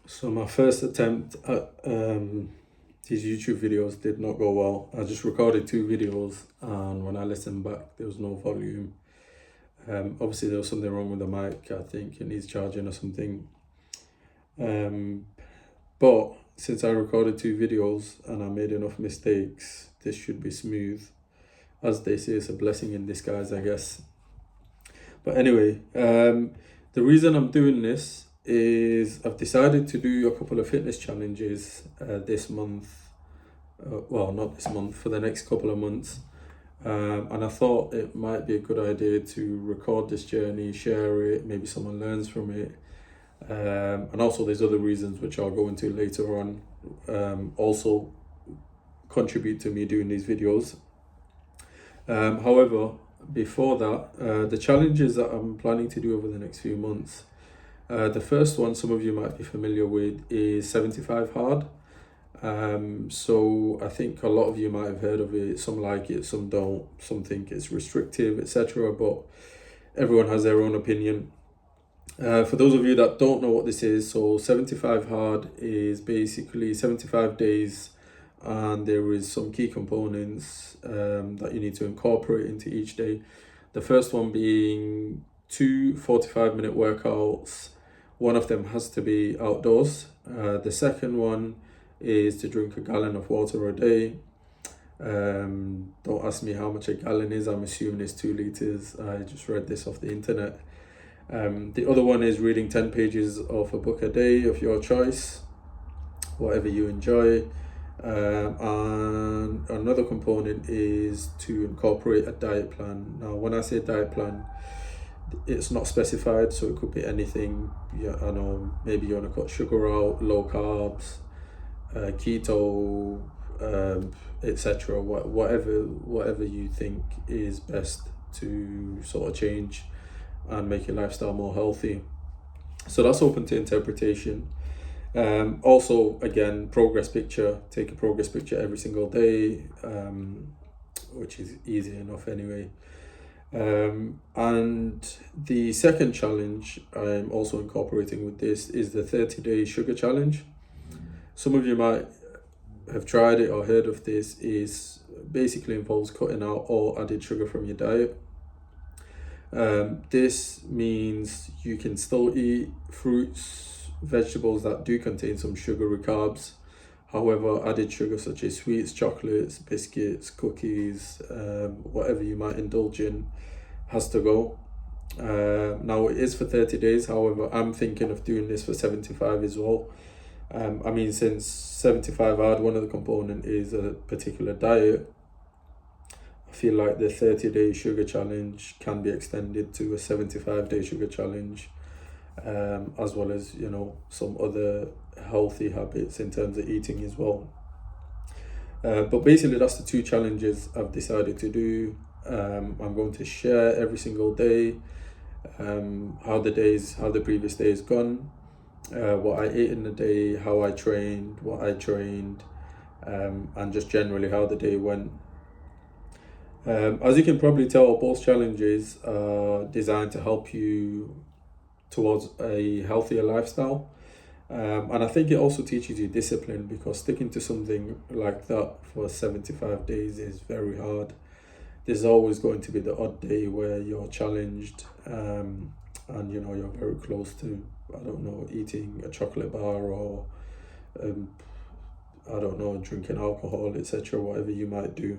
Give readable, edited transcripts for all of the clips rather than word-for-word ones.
So my first attempt at these YouTube videos did not go well. I just recorded two videos, and when I listened back, there was no volume. Obviously, there was something wrong with the mic. I think it needs charging or something. Um, but since I recorded two videos and I made enough mistakes, this should be smooth. As they say, it's a blessing in disguise, I guess. But anyway, the reason I'm doing this is I've decided to do a couple of fitness challenges this month. Well, not this month, for the next couple of months. And I thought it might be a good idea to record this journey, share it, maybe someone learns from it. And also, there's other reasons which I'll go into later on, also contribute to me doing these videos. However, before that, the challenges that I'm planning to do over the next few months. The first one, some of you might be familiar with, is 75 hard. So I think a lot of you might have heard of it. Some like it, some don't. Some think it's restrictive, etc. But everyone has their own opinion. For those of you that don't know what this is, so 75 hard is basically 75 days, and there is some key components that you need to incorporate into each day. The first one being two 45-minute workouts. One of them has to be outdoors. The second one is to drink a gallon of water a day. Don't ask me how much a gallon is. I'm assuming it's 2 liters. I just read this off the internet. The other one is reading 10 pages of a book a day of your choice, whatever you enjoy. And another component is to incorporate a diet plan. Now, when I say diet plan, it's not specified, so it could be anything. Yeah, I know maybe you want to cut sugar out, low carbs, keto, etc. Whatever you think is best to sort of change and make your lifestyle more healthy. So that's open to interpretation. Also, again, progress picture. Take a progress picture every single day, which is easy enough anyway. And the second challenge I'm also incorporating with this is the 30-day sugar challenge. Some of you might have tried it or heard of this. Is basically involves cutting out all added sugar from your diet. This means you can still eat fruits, vegetables that do contain some sugary carbs. However, added sugar such as sweets, chocolates, biscuits, cookies, whatever you might indulge in, has to go. Now it is for 30 days. However, I'm thinking of doing this for 75 as well. I mean, since 75 hard, one of the component is a particular diet, I feel like the 30-day sugar challenge can be extended to a 75-day sugar challenge, as well as, some other healthy habits in terms of eating as well. But basically, that's the two challenges I've decided to do. I'm going to share every single day how the previous day has gone, what I ate in the day, how I trained, what I trained, and just generally how the day went. As you can probably tell, both challenges are designed to help you towards a healthier lifestyle. And I think it also teaches you discipline, because sticking to something like that for 75 days is very hard. There's always going to be the odd day where you're challenged, and you're very close to, I don't know, eating a chocolate bar or I don't know, drinking alcohol, etc., whatever you might do.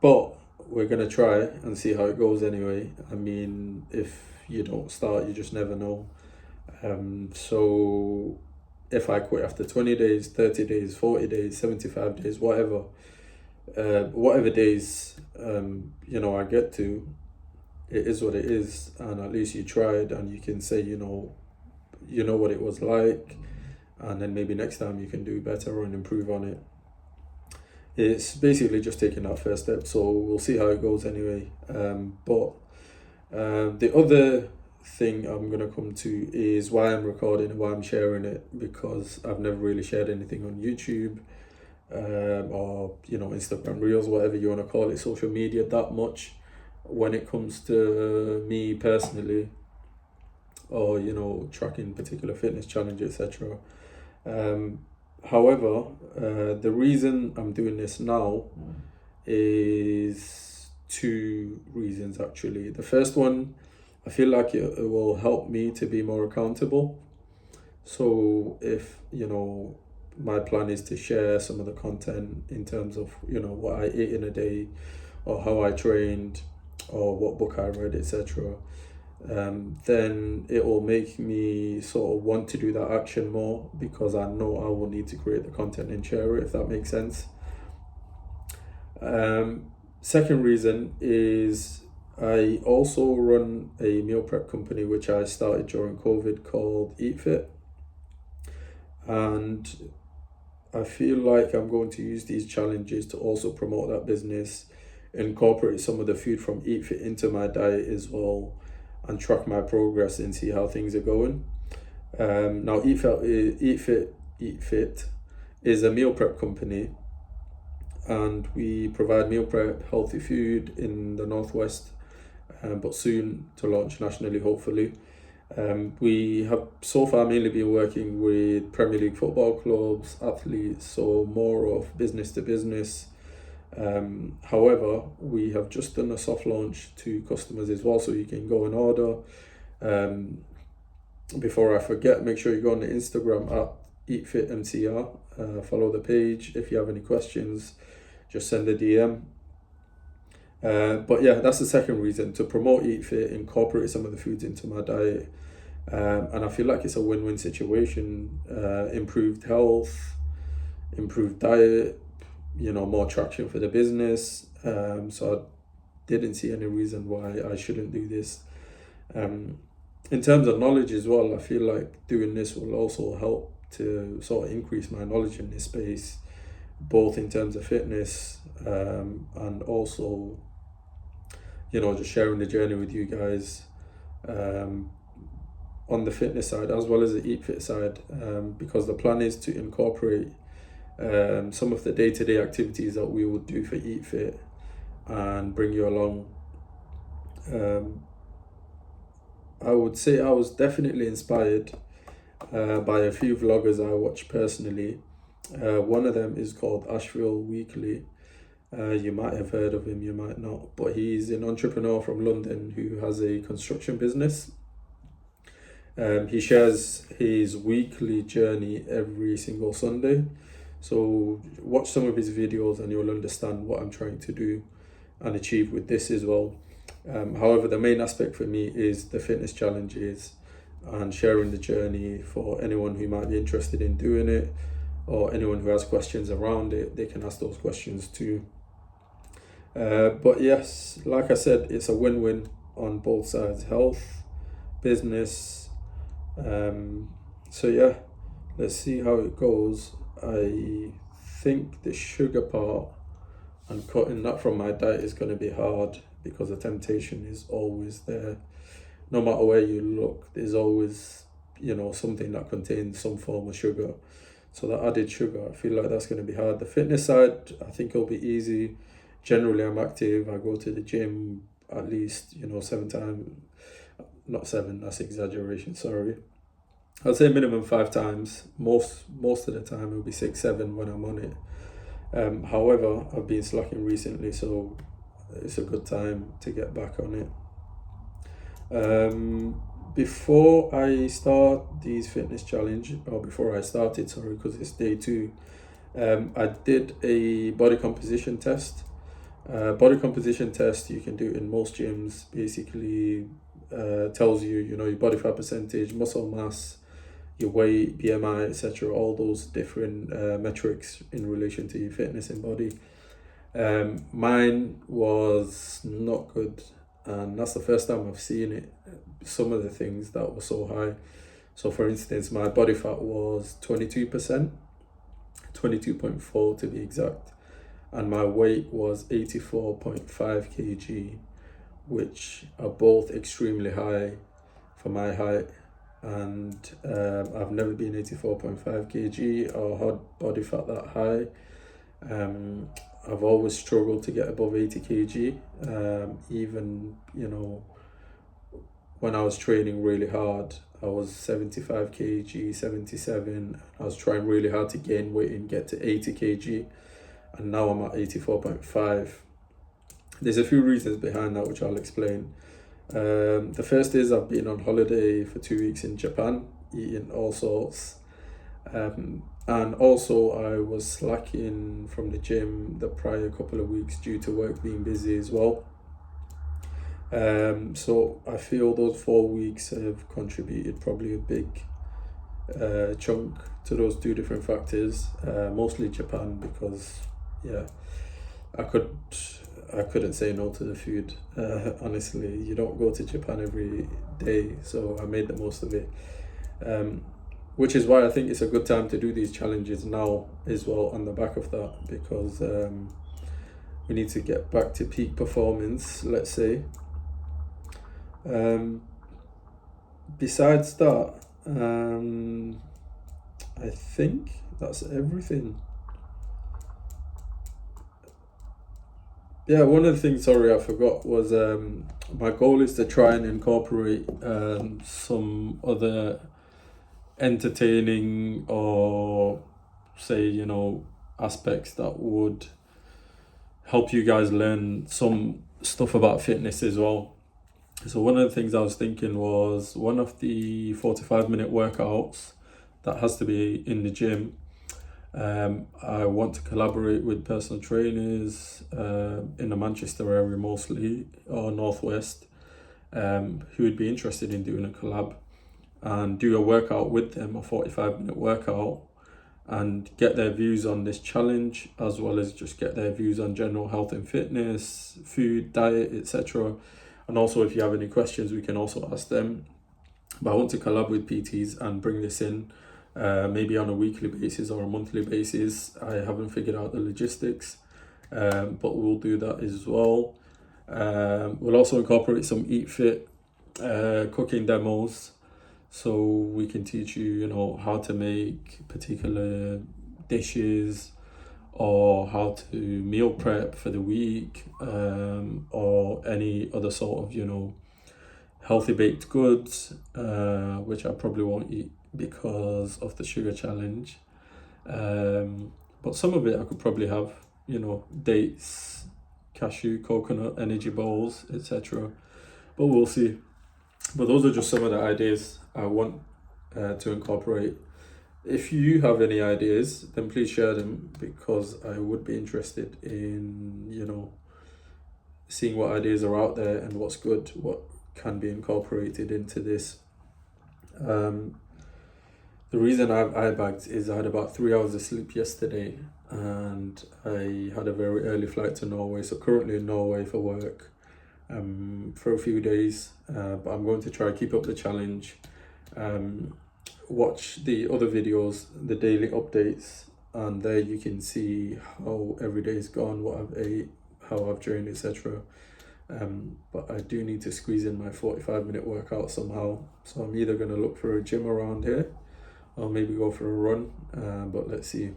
But we're going to try and see how it goes anyway. I mean, if you don't start, you just never know. So if I quit after 20 days, 30 days, 40 days, 75 days, whatever days, I get to, it is what it is. And at least you tried, and you can say, you know what it was like. And then maybe next time you can do better and improve on it. It's basically just taking that first step, so we'll see how it goes anyway. But the other thing I'm going to come to is why I'm recording and why I'm sharing it, because I've never really shared anything on YouTube, or Instagram Reels, whatever you want to call it, social media, that much when it comes to me personally. or tracking particular fitness challenges, etc. However, the reason I'm doing this now is two reasons actually. The first one, I feel like it will help me to be more accountable. So if my plan is to share some of the content in terms of what I ate in a day, or how I trained, or what book I read, etc., then it will make me sort of want to do that action more, because I know I will need to create the content and share it, if that makes sense. Second reason is I also run a meal prep company which I started during COVID called Eat Fit, and I feel like I'm going to use these challenges to also promote that business, incorporate some of the food from Eat Fit into my diet as well, and track my progress and see how things are going. Now, Eat Fit is a meal prep company, and we provide meal prep healthy food in the Northwest, but soon to launch nationally, hopefully. We have so far mainly been working with Premier League football clubs, athletes, so more of business to business. However, we have just done a soft launch to customers as well, so you can go and order. Before I forget, make sure you go on the Instagram at EatFitMCR, follow the page. If you have any questions, just send a DM. But yeah, that's the second reason, to promote Eat Fit, incorporate some of the foods into my diet. And I feel like it's a win-win situation. Improved health, improved diet, more traction for the business. So I didn't see any reason why I shouldn't do this. In terms of knowledge as well, I feel like doing this will also help to sort of increase my knowledge in this space, both in terms of fitness, and also just sharing the journey with you guys, on the fitness side as well as the Eat Fit side, because the plan is to incorporate some of the day-to-day activities that we would do for Eat Fit and bring you along. I would say I was definitely inspired by a few vloggers I watch personally. One of them is called Asheville Weekly. You might have heard of him, you might not, but he's an entrepreneur from London who has a construction business. He shares his weekly journey every single Sunday. So watch some of his videos and you'll understand what I'm trying to do and achieve with this as well. However, the main aspect for me is the fitness challenges and sharing the journey. For anyone who might be interested in doing it, or anyone who has questions around it, they can ask those questions too. But yes, like I said, it's a win-win on both sides, health, business. So yeah, let's see how it goes. I think the sugar part and cutting that from my diet is going to be hard, because the temptation is always there. No matter where you look, there's always something that contains some form of sugar. So that added sugar, I feel like that's going to be hard. The fitness side, I think it'll be easy. Generally, I'm active. I go to the gym at least 7 times. Not 7, that's exaggeration, sorry. I'd say minimum 5 times. Most of the time it'll be 6, 7 when I'm on it. However, I've been slacking recently, so it's a good time to get back on it. Before I start these fitness challenge, or before I started, sorry, because it's day 2, I did a body composition test. Body composition test, you can do it in most gyms. Basically, tells you your body fat percentage, muscle mass, your weight, BMI, etc. All those different metrics in relation to your fitness and body. Mine was not good, and that's the first time I've seen it. Some of the things that were so high. So for instance, my body fat was 22%, 22.4 to be exact, and my weight was 84.5 kg, which are both extremely high for my height. And I've never been 84.5 kg or had body fat that high. I've always struggled to get above 80 kg, even when I was training really hard, I was 75 kg, 77. I was trying really hard to gain weight and get to 80 kg, and now I'm at 84.5. There's a few reasons behind that, which I'll explain. The first is I've been on holiday for 2 weeks in Japan, eating all sorts. And also I was slacking from the gym the prior couple of weeks due to work being busy as well. So I feel those 4 weeks have contributed probably a big chunk to those two different factors. Mostly Japan, because I couldn't say no to the food. Honestly, you don't go to Japan every day, so I made the most of it. Which is why I think it's a good time to do these challenges now as well, on the back of that, because we need to get back to peak performance, let's say. Besides that, I think that's everything. Yeah, one of the things, sorry, I forgot, was my goal is to try and incorporate some other entertaining, or say, aspects that would help you guys learn some stuff about fitness as well. So one of the things I was thinking was, one of the 45-minute workouts that has to be in the gym, I want to collaborate with personal trainers in the Manchester area mostly, or Northwest, who would be interested in doing a collab, and do a workout with them, a 45-minute workout, and get their views on this challenge, as well as just get their views on general health and fitness, food, diet, etc. And also, if you have any questions, we can also ask them. But I want to collab with PTs and bring this in, maybe on a weekly basis or a monthly basis. I haven't figured out the logistics, but we'll do that as well. We'll also incorporate some Eat Fit cooking demos, so we can teach you, how to make particular dishes, or how to meal prep for the week, or any other sort of, healthy baked goods, which I probably won't eat because of the sugar challenge. But some of it I could probably have, dates, cashew, coconut, energy bowls, etc. But we'll see. But those are just some of the ideas I want to incorporate. If you have any ideas, then please share them, because I would be interested in, seeing what ideas are out there and what's good, what can be incorporated into this. The reason I've eye bags is I had about 3 hours of sleep yesterday, and I had a very early flight to Norway, so currently in Norway for work for a few days, but I'm going to try to keep up the challenge, watch the other videos, the daily updates, and there you can see how every day's gone, what I've ate, how I've trained, etc. But I do need to squeeze in my 45-minute workout somehow, so I'm either going to look for a gym around here, or maybe go for a run, but let's see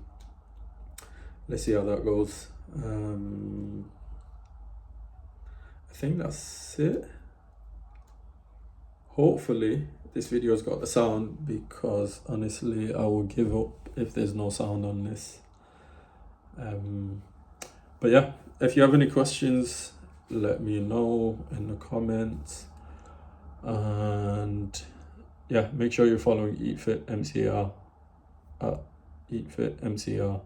how that goes. I think that's it. Hopefully this video's got the sound, because honestly I will give up if there's no sound on this. But yeah, if you have any questions, let me know in the comments, and yeah, make sure you're following Eat Fit MCR at Eat Fit MCR.